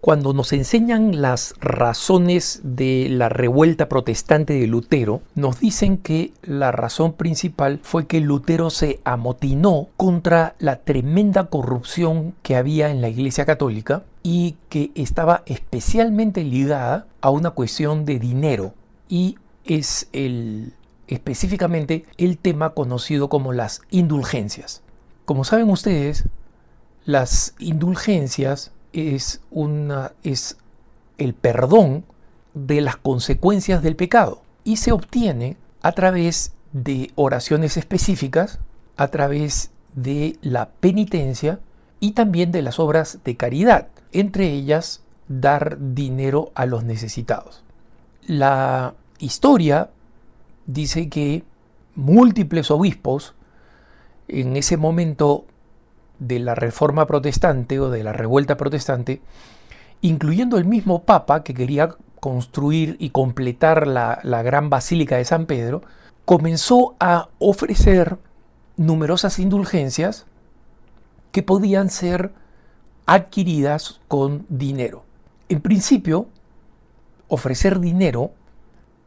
Cuando nos enseñan las razones de la revuelta protestante de Lutero, nos dicen que la razón principal fue que Lutero se amotinó contra la tremenda corrupción que había en la Iglesia Católica y que estaba especialmente ligada a una cuestión de dinero, y es específicamente el tema conocido como las indulgencias. Como saben ustedes, las indulgencias es el perdón de las consecuencias del pecado, y se obtiene a través de oraciones específicas, a través de la penitencia y también de las obras de caridad, entre ellas dar dinero a los necesitados. La historia dice que múltiples obispos en ese momento de la Reforma Protestante o de la Revuelta Protestante, incluyendo el mismo Papa que quería construir y completar la gran Basílica de San Pedro, comenzó a ofrecer numerosas indulgencias que podían ser adquiridas con dinero. En principio, ofrecer dinero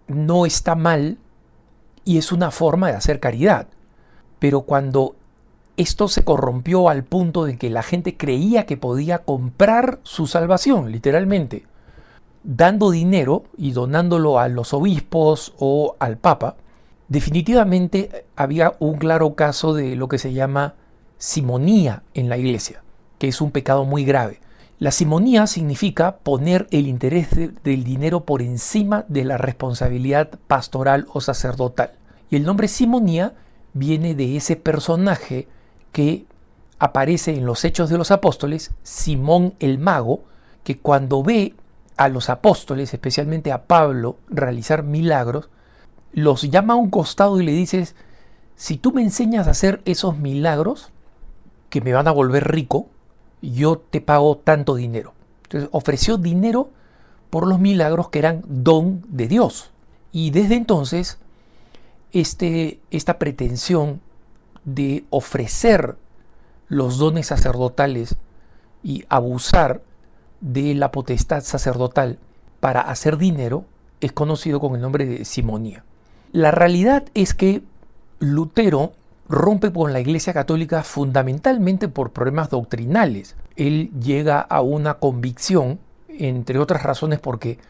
no está mal y es una forma de hacer caridad, pero cuando esto se corrompió al punto de que la gente creía que podía comprar su salvación, literalmente, dando dinero y donándolo a los obispos o al Papa, definitivamente había un claro caso de lo que se llama simonía en la Iglesia, que es un pecado muy grave. La simonía significa poner el interés del dinero por encima de la responsabilidad pastoral o sacerdotal. Y el nombre simonía viene de ese personaje que aparece en los Hechos de los Apóstoles, Simón el Mago, que cuando ve a los apóstoles, especialmente a Pablo, realizar milagros, los llama a un costado y le dice: si tú me enseñas a hacer esos milagros que me van a volver rico, yo te pago tanto dinero. Entonces ofreció dinero por los milagros que eran don de Dios. Y desde entonces esta pretensión de ofrecer los dones sacerdotales y abusar de la potestad sacerdotal para hacer dinero es conocido con el nombre de simonía. La realidad es que Lutero rompe con la Iglesia Católica fundamentalmente por problemas doctrinales. Él llega a una convicción, entre otras razones porque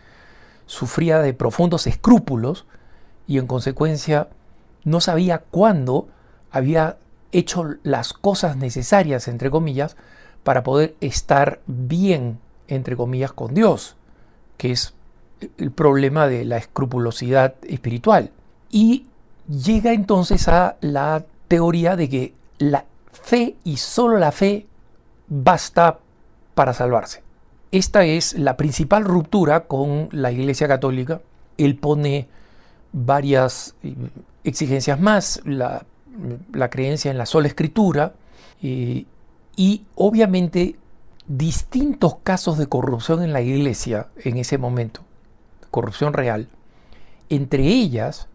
sufría de profundos escrúpulos y en consecuencia no sabía cuándo había hecho las cosas necesarias, entre comillas, para poder estar bien, entre comillas, con Dios, que es el problema de la escrupulosidad espiritual. Y llega entonces a la teoría de que la fe y solo la fe basta para salvarse. Esta es la principal ruptura con la Iglesia Católica. Él pone varias exigencias más, la creencia en la sola escritura y obviamente distintos casos de corrupción en la Iglesia en ese momento, corrupción real, entre ellas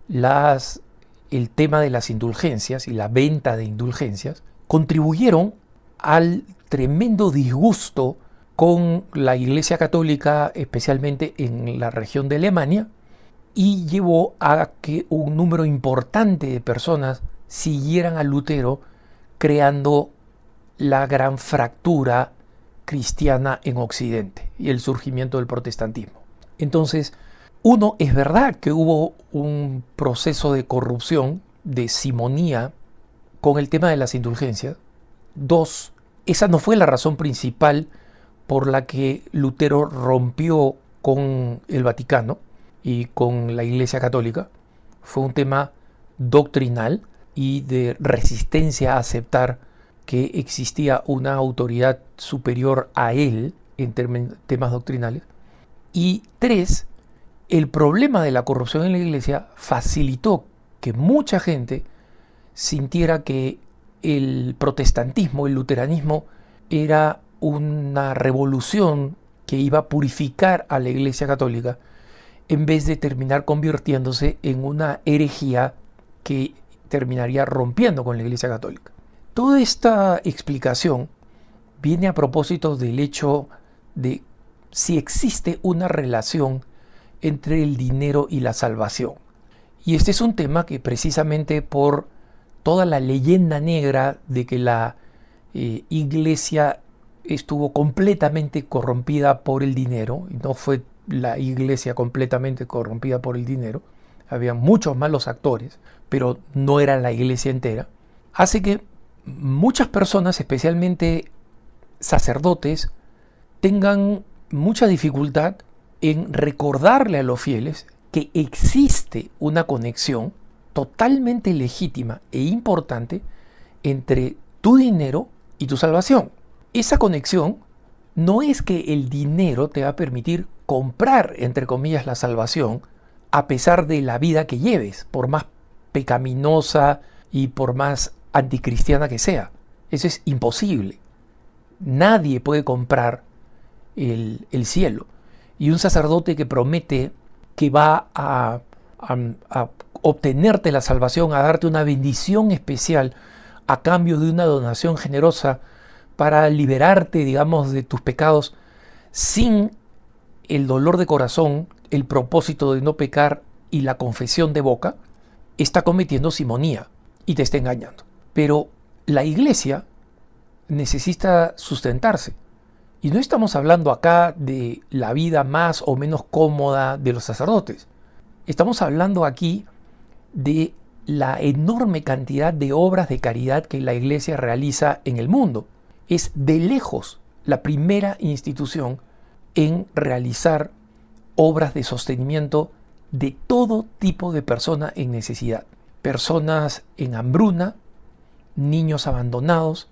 el tema de las indulgencias y la venta de indulgencias, contribuyeron al tremendo disgusto con la Iglesia Católica, especialmente en la región de Alemania, y llevó a que un número importante de personas siguieran a Lutero, creando la gran fractura cristiana en Occidente y el surgimiento del protestantismo. Entonces, uno, es verdad que hubo un proceso de corrupción, de simonía, con el tema de las indulgencias. Dos, esa no fue la razón principal por la que Lutero rompió con el Vaticano y con la Iglesia Católica. Fue un tema doctrinal y de resistencia a aceptar que existía una autoridad superior a él en temas doctrinales. Y tres, el problema de la corrupción en la Iglesia facilitó que mucha gente sintiera que el protestantismo, el luteranismo, era una revolución que iba a purificar a la Iglesia Católica, en vez de terminar convirtiéndose en una herejía que terminaría rompiendo con la Iglesia Católica. Toda esta explicación viene a propósito del hecho de si existe una relación entre el dinero y la salvación. Y este es un tema que precisamente por toda la leyenda negra de que la iglesia estuvo completamente corrompida por el dinero, y no fue la iglesia completamente corrompida por el dinero, había muchos malos actores, pero no era la iglesia entera, hace que muchas personas, especialmente sacerdotes, tengan mucha dificultad en recordarle a los fieles que existe una conexión totalmente legítima e importante entre tu dinero y tu salvación. Esa conexión no es que el dinero te va a permitir comprar, entre comillas, la salvación, a pesar de la vida que lleves, por más pecaminosa y por más anticristiana que sea. Eso es imposible. Nadie puede comprar el cielo. Y un sacerdote que promete que va a obtenerte la salvación, a darte una bendición especial a cambio de una donación generosa para liberarte, digamos, de tus pecados, sin el dolor de corazón, el propósito de no pecar y la confesión de boca, está cometiendo simonía y te está engañando. Pero la iglesia necesita sustentarse. Y no estamos hablando acá de la vida más o menos cómoda de los sacerdotes. Estamos hablando aquí de la enorme cantidad de obras de caridad que la iglesia realiza en el mundo. Es de lejos la primera institución en realizar obras de sostenimiento de todo tipo de personas en necesidad. Personas en hambruna, niños abandonados,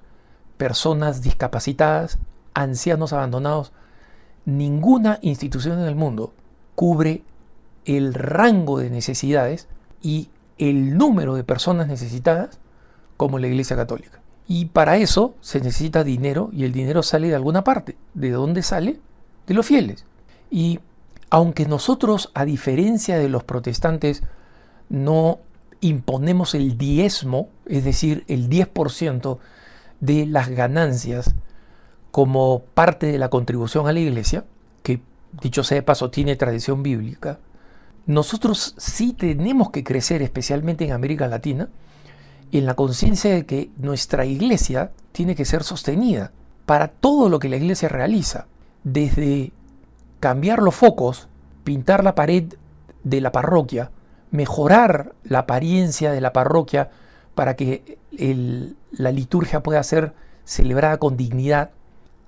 personas discapacitadas, ancianos abandonados. Ninguna institución en el mundo cubre el rango de necesidades y el número de personas necesitadas como la Iglesia Católica. Y para eso se necesita dinero, y el dinero sale de alguna parte. ¿De dónde sale? De los fieles. Y aunque nosotros, a diferencia de los protestantes, no imponemos el diezmo, es decir, el 10% de las ganancias como parte de la contribución a la iglesia, que dicho sea de paso tiene tradición bíblica, nosotros sí tenemos que crecer, especialmente en América Latina, en la conciencia de que nuestra iglesia tiene que ser sostenida para todo lo que la iglesia realiza, desde cambiar los focos, pintar la pared de la parroquia, mejorar la apariencia de la parroquia para que la liturgia pueda ser celebrada con dignidad,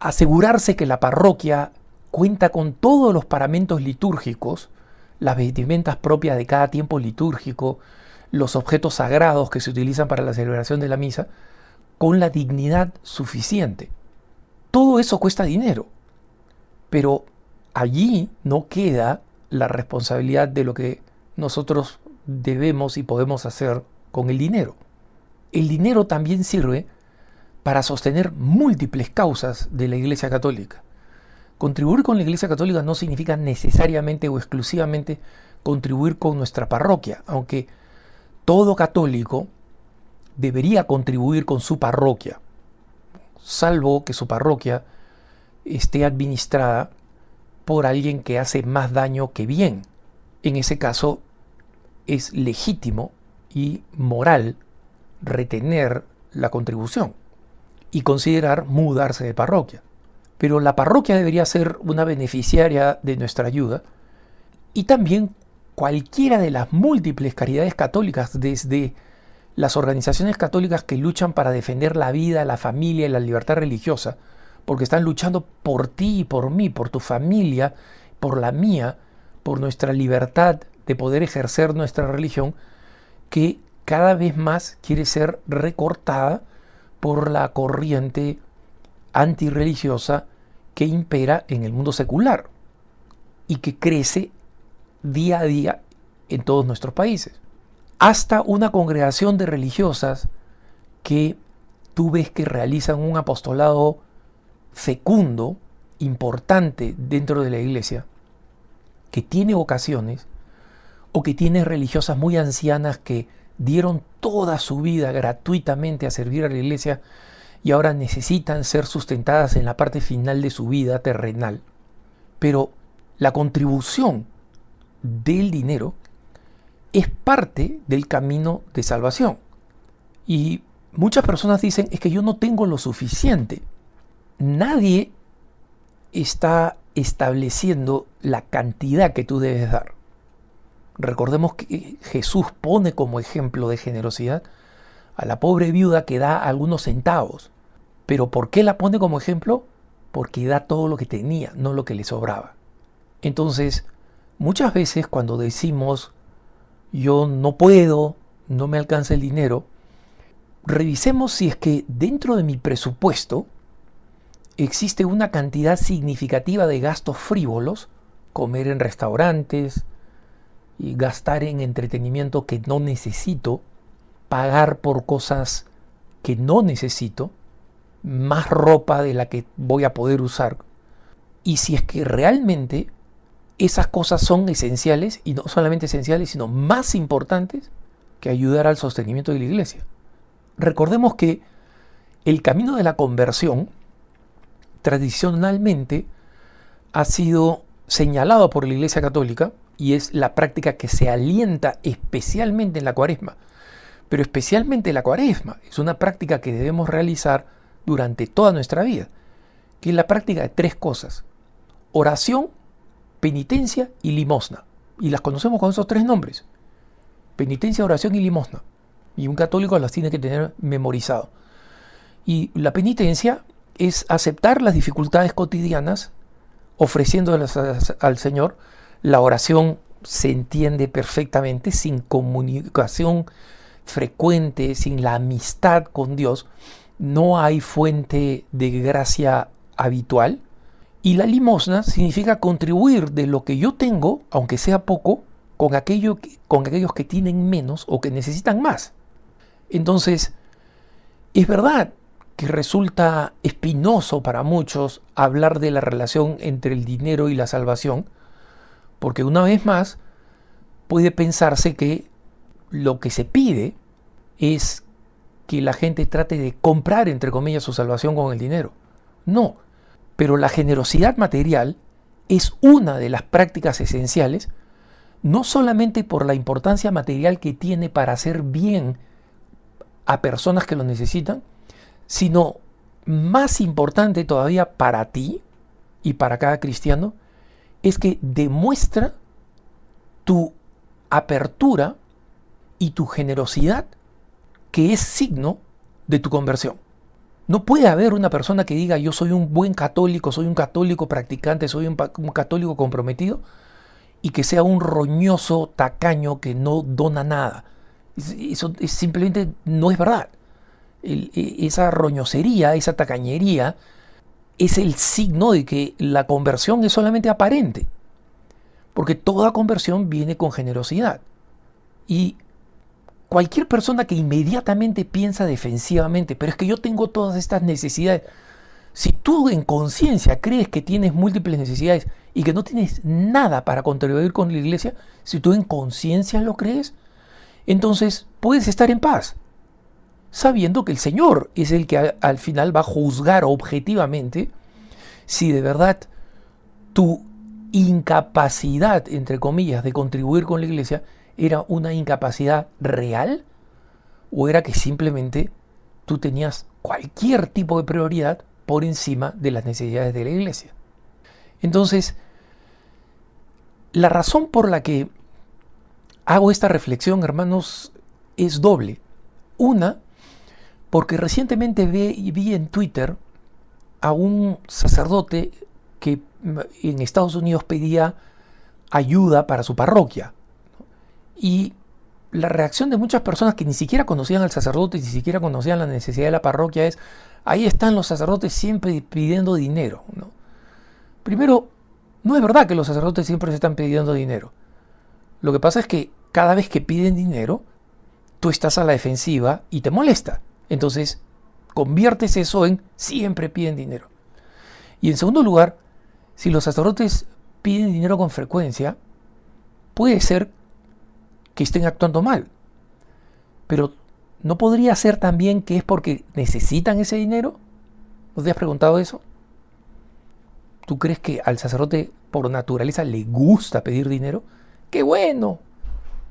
asegurarse que la parroquia cuenta con todos los paramentos litúrgicos, las vestimentas propias de cada tiempo litúrgico, los objetos sagrados que se utilizan para la celebración de la misa, con la dignidad suficiente. Todo eso cuesta dinero, pero allí no queda la responsabilidad de lo que nosotros debemos y podemos hacer con el dinero. El dinero también sirve para sostener múltiples causas de la Iglesia Católica. Contribuir con la Iglesia Católica no significa necesariamente o exclusivamente contribuir con nuestra parroquia, aunque todo católico debería contribuir con su parroquia, salvo que su parroquia esté administrada por alguien que hace más daño que bien. En ese caso es legítimo y moral retener la contribución y considerar mudarse de parroquia. Pero la parroquia debería ser una beneficiaria de nuestra ayuda, y también cualquiera de las múltiples caridades católicas, desde las organizaciones católicas que luchan para defender la vida, la familia y la libertad religiosa, porque están luchando por ti y por mí, por tu familia, por la mía, por nuestra libertad de poder ejercer nuestra religión, que cada vez más quiere ser recortada por la corriente antirreligiosa que impera en el mundo secular y que crece día a día en todos nuestros países. Hasta una congregación de religiosas que tú ves que realizan un apostolado fecundo, importante dentro de la iglesia, que tiene vocaciones, o que tiene religiosas muy ancianas que dieron toda su vida gratuitamente a servir a la iglesia y ahora necesitan ser sustentadas en la parte final de su vida terrenal. Pero la contribución del dinero es parte del camino de salvación. Y muchas personas dicen, es que yo no tengo lo suficiente. Nadie está estableciendo la cantidad que tú debes dar. Recordemos que Jesús pone como ejemplo de generosidad a la pobre viuda que da algunos centavos. ¿Pero por qué la pone como ejemplo? Porque da todo lo que tenía, no lo que le sobraba. Entonces, muchas veces cuando decimos, yo no puedo, no me alcanza el dinero, revisemos si es que dentro de mi presupuesto existe una cantidad significativa de gastos frívolos, comer en restaurantes y gastar en entretenimiento que no necesito, pagar por cosas que no necesito, más ropa de la que voy a poder usar. Y si es que realmente esas cosas son esenciales, y no solamente esenciales, sino más importantes que ayudar al sostenimiento de la iglesia. Recordemos que el camino de la conversión tradicionalmente ha sido señalado por la Iglesia Católica y es la práctica que se alienta especialmente en la Cuaresma. Pero especialmente la Cuaresma es una práctica que debemos realizar durante toda nuestra vida, que es la práctica de 3 cosas: oración, penitencia y limosna. Y las conocemos con esos 3 nombres: penitencia, oración y limosna. Y un católico las tiene que tener memorizado. Y la penitencia es aceptar las dificultades cotidianas, ofreciéndolas al Señor. La oración se entiende perfectamente, sin comunicación frecuente, sin la amistad con Dios, no hay fuente de gracia habitual. Y la limosna significa contribuir de lo que yo tengo, aunque sea poco, con aquellos que tienen menos o que necesitan más. Entonces, es verdad que resulta espinoso para muchos hablar de la relación entre el dinero y la salvación, porque una vez más puede pensarse que lo que se pide es que la gente trate de comprar, entre comillas, su salvación con el dinero. No, pero la generosidad material es una de las prácticas esenciales, no solamente por la importancia material que tiene para hacer bien a personas que lo necesitan, sino más importante todavía para ti y para cada cristiano, es que demuestra tu apertura y tu generosidad, que es signo de tu conversión. No puede haber una persona que diga, yo soy un buen católico, soy un católico practicante, soy un católico comprometido, y que sea un roñoso tacaño que no dona nada. Eso simplemente no es verdad. Esa roñosería, esa tacañería, es el signo de que la conversión es solamente aparente. Porque toda conversión viene con generosidad. Y cualquier persona que inmediatamente piensa defensivamente, pero es que yo tengo todas estas necesidades. Si tú en conciencia crees que tienes múltiples necesidades y que no tienes nada para contribuir con la iglesia, si tú en conciencia lo crees, entonces puedes estar en paz, sabiendo que el Señor es el que al final va a juzgar objetivamente si de verdad tu incapacidad, entre comillas, de contribuir con la iglesia era una incapacidad real o era que simplemente tú tenías cualquier tipo de prioridad por encima de las necesidades de la iglesia. Entonces, la razón por la que hago esta reflexión, hermanos, es doble. Una, porque recientemente vi en Twitter a un sacerdote que en Estados Unidos pedía ayuda para su parroquia. Y la reacción de muchas personas que ni siquiera conocían al sacerdote, ni siquiera conocían la necesidad de la parroquia es, ahí están los sacerdotes siempre pidiendo dinero, ¿no? Primero, no es verdad que los sacerdotes siempre se están pidiendo dinero. Lo que pasa es que cada vez que piden dinero, tú estás a la defensiva y te molesta. Entonces, conviertes eso en siempre piden dinero. Y en segundo lugar, si los sacerdotes piden dinero con frecuencia, puede ser que estén actuando mal. Pero ¿no podría ser también que es porque necesitan ese dinero? ¿No te has preguntado eso? ¿Tú crees que al sacerdote por naturaleza le gusta pedir dinero? ¡Qué bueno!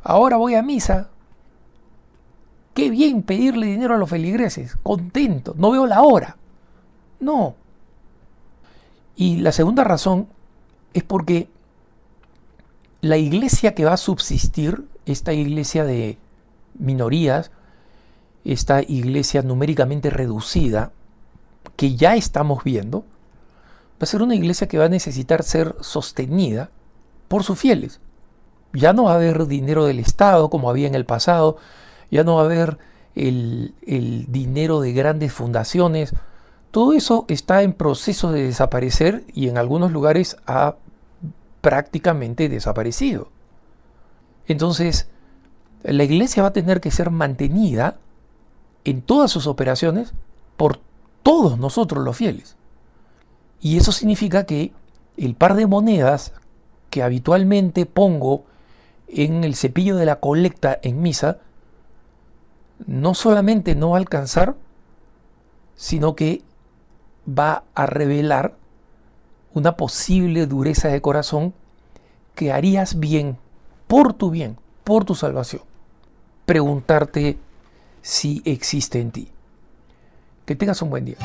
Ahora voy a misa. ¡Qué bien pedirle dinero a los feligreses! Contento, no veo la hora. No. Y la segunda razón es porque la iglesia que va a subsistir, esta iglesia de minorías, esta iglesia numéricamente reducida, que ya estamos viendo, va a ser una iglesia que va a necesitar ser sostenida por sus fieles. Ya no va a haber dinero del Estado como había en el pasado, ya no va a haber el dinero de grandes fundaciones. Todo eso está en proceso de desaparecer y en algunos lugares ha prácticamente desaparecido. Entonces, la iglesia va a tener que ser mantenida en todas sus operaciones por todos nosotros los fieles. Y eso significa que el par de monedas que habitualmente pongo en el cepillo de la colecta en misa, no solamente no va a alcanzar, sino que va a revelar una posible dureza de corazón que harías bien, por tu salvación, preguntarte si existe en ti. Que tengas un buen día.